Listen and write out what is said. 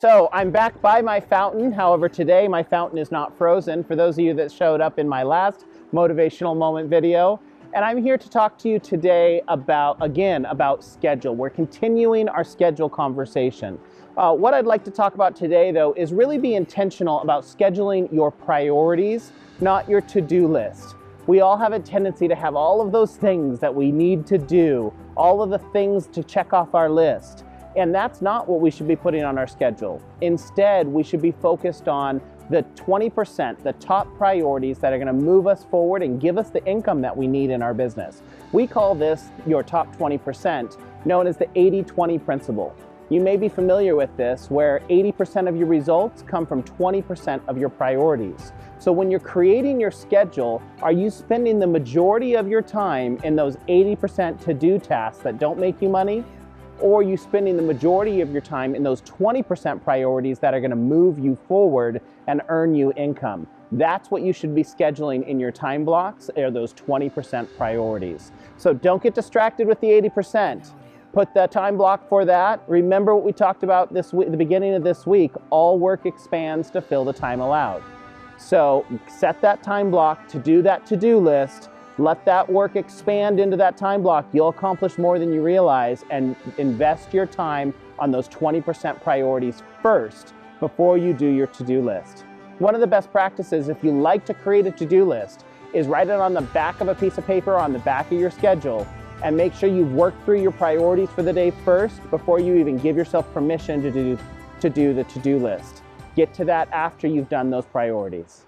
So I'm back by my fountain. However, today my fountain is not frozen, for those of you that showed up in my last motivational moment video. And I'm here to talk to you today about schedule. We're continuing our schedule conversation. What I'd like to talk about today, though, is really be intentional about scheduling your priorities, not your to-do list. We all have a tendency to have all of those things that we need to do, all of the things to check off our list. And that's not what we should be putting on our schedule. Instead, we should be focused on the 20%, the top priorities that are going to move us forward and give us the income that we need in our business. We call this your top 20%, known as the 80-20 principle. You may be familiar with this, where 80% of your results come from 20% of your priorities. So when you're creating your schedule, are you spending the majority of your time in those 80% to-do tasks that don't make you money? Or are you spending the majority of your time in those 20% priorities that are going to move you forward and earn you income? That's what you should be scheduling in your time blocks, are those 20% priorities. So don't get distracted with the 80%. Put the time block for that. Remember what we talked about this week, the beginning of this week, all work expands to fill the time allowed. So set that time block to do that to-do list. Let that work expand into that time block. You'll accomplish more than you realize, and invest your time on those 20% priorities first before you do your to-do list. One of the best practices, if you like to create a to-do list, is write it on the back of a piece of paper on the back of your schedule, and make sure you've worked through your priorities for the day first before you even give yourself permission to do the to-do list. Get to that after you've done those priorities.